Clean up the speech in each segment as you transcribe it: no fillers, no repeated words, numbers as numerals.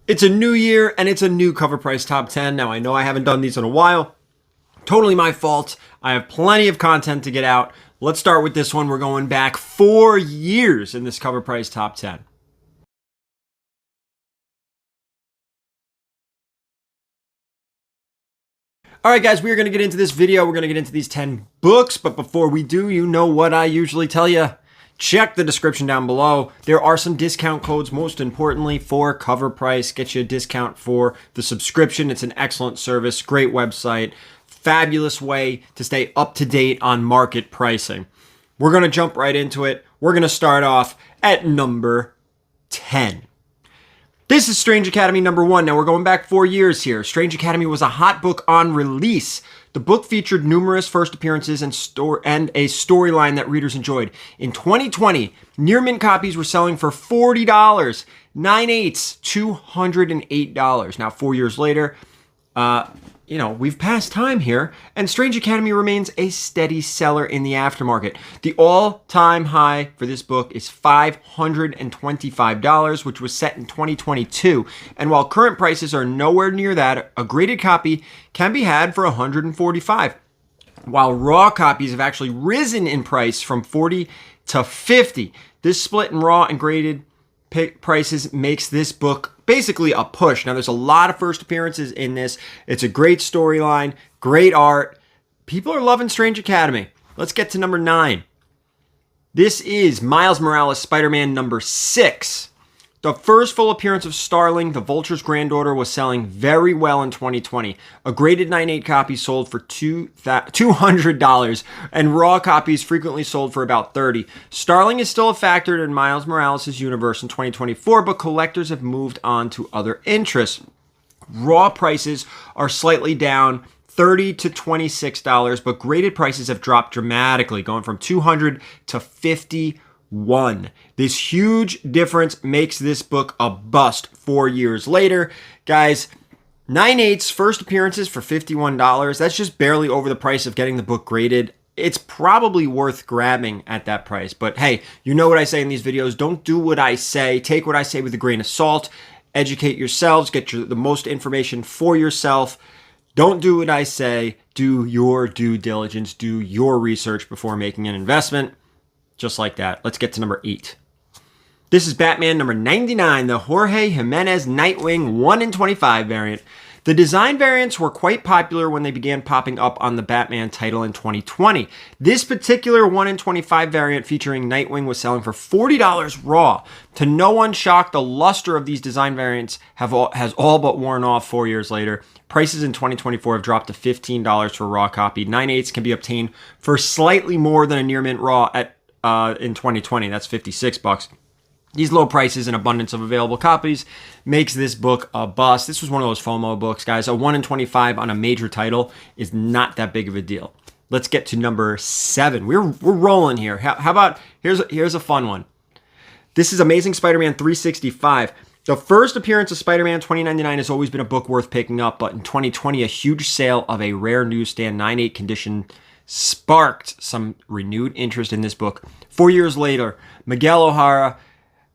It's a new year and it's a new cover price top 10. Now, I know I haven't done these in a while. Totally my fault. I have plenty of content to get out. Let's start with this one. We're going back 4 years in this cover price top 10. All right, guys, we're going to get into this video. We're going to get into these 10 books. But before we do, you know what I usually tell you. Check the description down below. There are some discount codes, most importantly, for Covrprice. Get you a discount for the subscription. It's an excellent service, great website, fabulous way to stay up to date on market pricing. We're going to jump right into it. We're going to start off at number 10. This is Strange Academy number 1. Now, we're going back 4 years here. Strange Academy was a hot book on release. The book featured numerous first appearances and a storyline that readers enjoyed. In 2020, near mint copies were selling for $40, 9/8, $208. Now, 4 years later, we've passed time here, and Strange Academy remains a steady seller in the aftermarket. The all-time high for this book is $525, which was set in 2022. And while current prices are nowhere near that, a graded copy can be had for $145. While raw copies have actually risen in price from $40 to $50. This split in raw and graded prices makes this book basically a push. Now, there's a lot of first appearances in this. It's a great storyline, great art. People are loving Strange Academy. Let's get to number 9. This is Miles Morales' Spider-Man number 6. The first full appearance of Starling, the Vulture's granddaughter, was selling very well in 2020. A graded 9/8 copy sold for $200, and raw copies frequently sold for about $30. Starling is still a factor in Miles Morales' universe in 2024, but collectors have moved on to other interests. Raw prices are slightly down, $30 to $26, but graded prices have dropped dramatically, going from $200 to $51. This huge difference makes this book a bust 4 years later. Guys, 9/8 first appearances for $51. That's just barely over the price of getting the book graded. It's probably worth grabbing at that price. But hey, you know what I say in these videos. Don't do what I say. Take what I say with a grain of salt. Educate yourselves. Get the most information for yourself. Don't do what I say. Do your due diligence. Do your research before making an investment. Just like that. Let's get to number 8. This is Batman number 99, the Jorge Jimenez Nightwing 1 in 25 variant. The design variants were quite popular when they began popping up on the Batman title in 2020. This particular 1 in 25 variant featuring Nightwing was selling for $40 raw. To no one's shock, the luster of these design variants has all but worn off 4 years later. Prices in 2024 have dropped to $15 for a raw copy. 9/8 can be obtained for slightly more than a near mint raw in 2020. That's $56. These low prices and abundance of available copies makes this book a bust. This was one of those FOMO books, guys. A 1 in 25 on a major title is not that big of a deal. Let's get to number 7. We're rolling here. How about here's a fun one. This is Amazing Spider-Man 365. The first appearance of Spider-Man 2099 has always been a book worth picking up, but in 2020, a huge sale of a rare newsstand 9/8 condition sparked some renewed interest in this book. 4 years later, Miguel O'Hara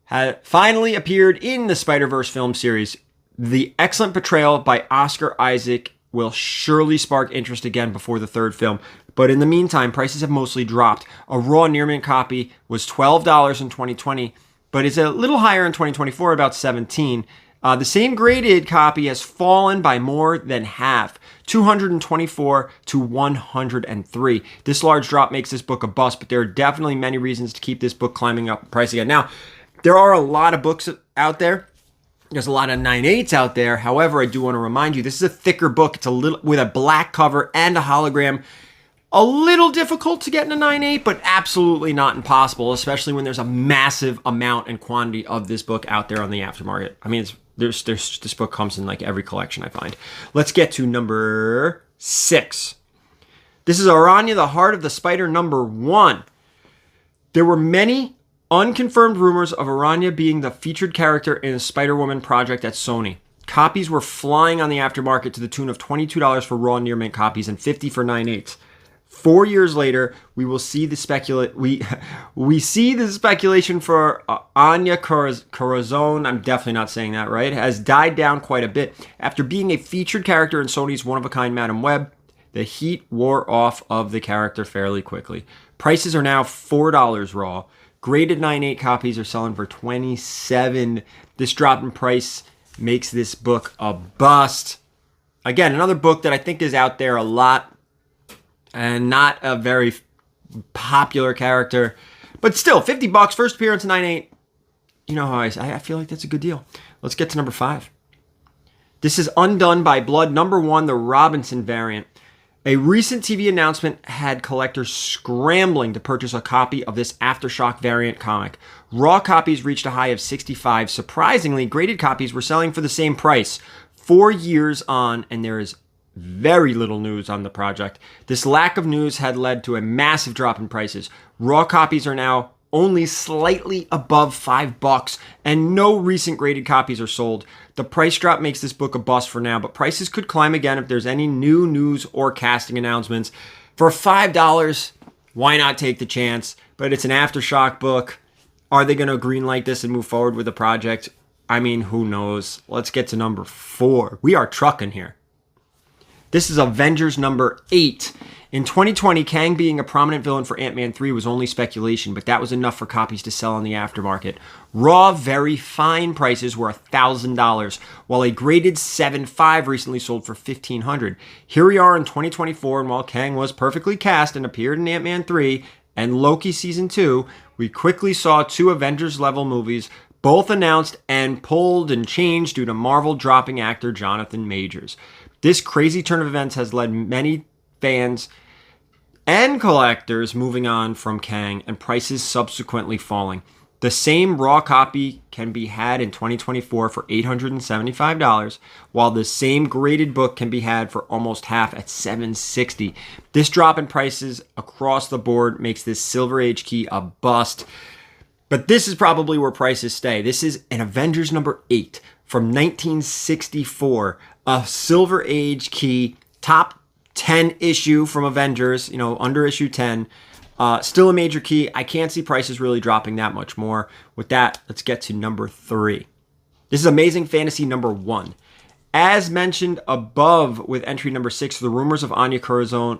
had finally appeared in the Spider-Verse film series. The excellent portrayal by Oscar Isaac will surely spark interest again before the third film. But in the meantime, prices have mostly dropped. A raw near mint copy was $12 in 2020, but is a little higher in 2024, about $17. The same graded copy has fallen by more than half, $224 to $103. This large drop makes this book a bust, but there are definitely many reasons to keep this book climbing up in price again. Now, there are a lot of books out there. There's a lot of 9/8s out there. However, I do want to remind you, this is a thicker book. It's a little with a black cover and a hologram. A little difficult to get in a 9/8, but absolutely not impossible, especially when there's a massive amount and quantity of this book out there on the aftermarket. I mean, this book comes in like every collection I find. Let's get to number 6. This is Aranya, the Heart of the Spider number 1. There were many unconfirmed rumors of Aranya being the featured character in a Spider-Woman project at Sony. Copies were flying on the aftermarket to the tune of $22 for raw near mint copies and $50 for 9/8. 4 years later, we will see the we see the speculation for Anya Corazon. I'm definitely not saying that right. Has died down quite a bit after being a featured character in Sony's one-of-a-kind Madam Web. The heat wore off of the character fairly quickly. Prices are now $4 raw. Graded 9.8 copies are selling for $27. This drop in price makes this book a bust. Again, another book that I think is out there a lot and not a very popular character. But still, $50, first appearance, 9.8. You know how I feel like that's a good deal. Let's get to number 5. This is Undone by Blood, number 1, the Robinson variant. A recent TV announcement had collectors scrambling to purchase a copy of this Aftershock variant comic. Raw copies reached a high of 65. Surprisingly, graded copies were selling for the same price. 4 years on, and there is very little news on the project. This lack of news had led to a massive drop in prices. Raw copies are now only slightly above $5, and no recent graded copies are sold. The price drop makes this book a bust for now, but prices could climb again if there's any new news or casting announcements. For $5, why not take the chance? But it's an Aftershock book. Are they going to greenlight this and move forward with the project? I mean, who knows? Let's get to number 4. We are trucking here. This is Avengers number 8. In 2020, Kang being a prominent villain for Ant-Man 3 was only speculation, but that was enough for copies to sell on the aftermarket. Raw, very fine prices were $1,000, while a graded 7.5 recently sold for $1,500. Here we are in 2024, and while Kang was perfectly cast and appeared in Ant-Man 3 and Loki Season 2, we quickly saw 2 Avengers-level movies, both announced and pulled and changed due to Marvel dropping actor Jonathan Majors. This crazy turn of events has led many fans and collectors moving on from Kang, and prices subsequently falling. The same raw copy can be had in 2024 for $875, while the same graded book can be had for almost half at $760. This drop in prices across the board makes this Silver Age key a bust. But this is probably where prices stay. This is an Avengers number 8 from 1964, a Silver Age key, top 10 issue from Avengers, under issue 10. Still a major key. I can't see prices really dropping that much more. With that, let's get to number 3. This is Amazing Fantasy number 1. As mentioned above with entry number 6, the rumors of Anya Corazon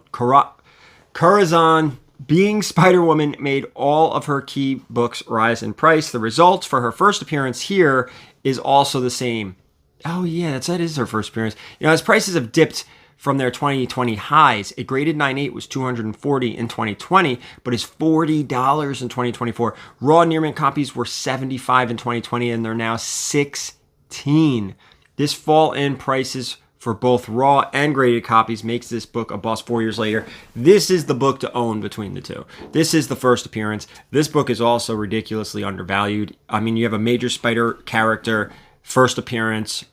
being Spider-Woman made all of her key books rise in price. The results for her first appearance here is also the same. Oh yeah, that is her first appearance. As prices have dipped from their 2020 highs, a graded 9.8 was $240 in 2020, but is $40 in 2024. Raw near mint copies were $75 in 2020, and they're now $16. This fall in prices for both raw and graded copies makes this book a bust 4 years later. This is the book to own between the two. This is the first appearance. This book is also ridiculously undervalued. I mean, you have a major Spider character, first appearance.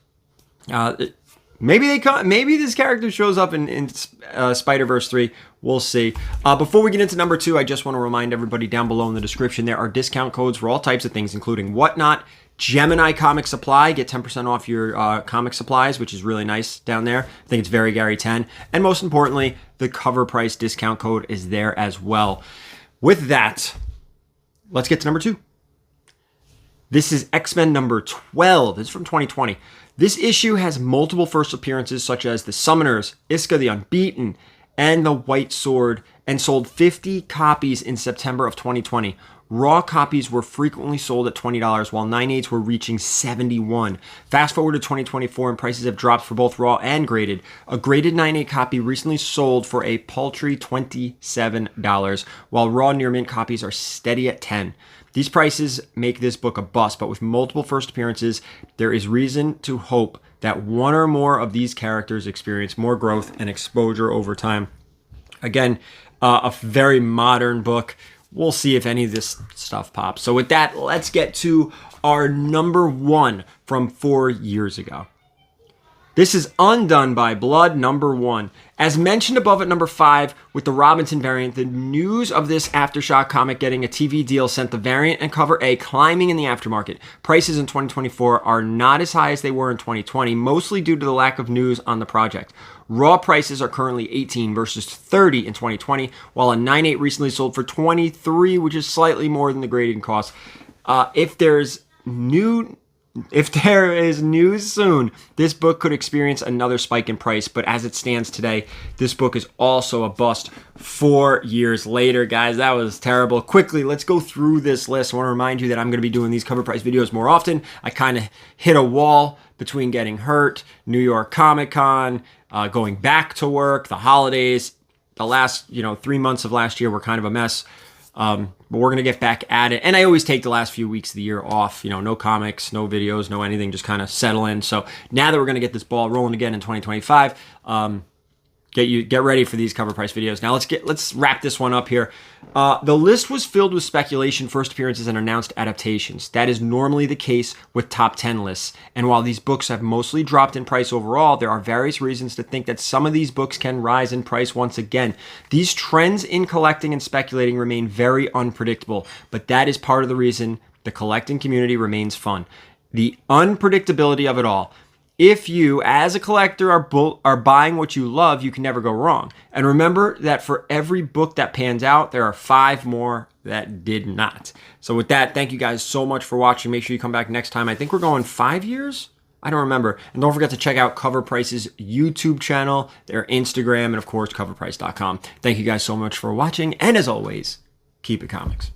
Maybe this character shows up in Spider-Verse 3. We'll see. Before we get into number 2, I just want to remind everybody down below in the description, there are discount codes for all types of things, including Whatnot, Gemini Comic Supply. Get 10% off your comic supplies, which is really nice down there. I think it's VERYGARY 10. And most importantly, the Covrprice discount code is there as well. With that, let's get to number 2. This is XMen number 12. It's from 2020. This issue has multiple first appearances such as the Summoners, Iska the Unbeaten, and the White Sword, and sold 50 copies in September of 2020. Raw copies were frequently sold at $20, while 9.8s were reaching $71. Fast forward to 2024, and prices have dropped for both raw and graded. A graded 9.8 copy recently sold for a paltry $27, while raw near mint copies are steady at $10. These prices make this book a bust, but with multiple first appearances, there is reason to hope that one or more of these characters experience more growth and exposure over time. Again, a very modern book. We'll see if any of this stuff pops. So with that, let's get to our number 1 from 4 years ago. This is Undone by Blood, #1. As mentioned above at number 5 with the Robinson variant, the news of this Aftershock comic getting a TV deal sent the variant and cover A climbing in the aftermarket. Prices in 2024 are not as high as they were in 2020, mostly due to the lack of news on the project. Raw prices are currently $18 versus $30 in 2020, while a 9.8 recently sold for $23, which is slightly more than the grading cost. If there is news soon, this book could experience another spike in price, but as it stands today, this book is also a bust 4 years later. Guys, that was terrible. Quickly, let's go through this list. I want to remind you that I'm going to be doing these cover price videos more often. I kind of hit a wall between getting hurt, New York Comic Con, going back to work, the holidays. The last 3 months of last year were kind of a mess. But we're going to get back at it. And I always take the last few weeks of the year off, no comics, no videos, no anything, just kind of settle in. So now that we're going to get this ball rolling again in 2025, get ready for these cover price videos. Now let's wrap this one up here. The list was filled with speculation, first appearances, and announced adaptations. That is normally the case with top 10 lists. And while these books have mostly dropped in price overall, there are various reasons to think that some of these books can rise in price once again. These trends in collecting and speculating remain very unpredictable, but that is part of the reason the collecting community remains fun. The unpredictability of it all. If you, as a collector, are buying what you love, you can never go wrong. And remember that for every book that pans out, there are 5 more that did not. So with that, thank you guys so much for watching. Make sure you come back next time. I think we're going 5 years? I don't remember. And don't forget to check out Covrprice's YouTube channel, their Instagram, and of course, covrprice.com. Thank you guys so much for watching. And as always, keep it comics.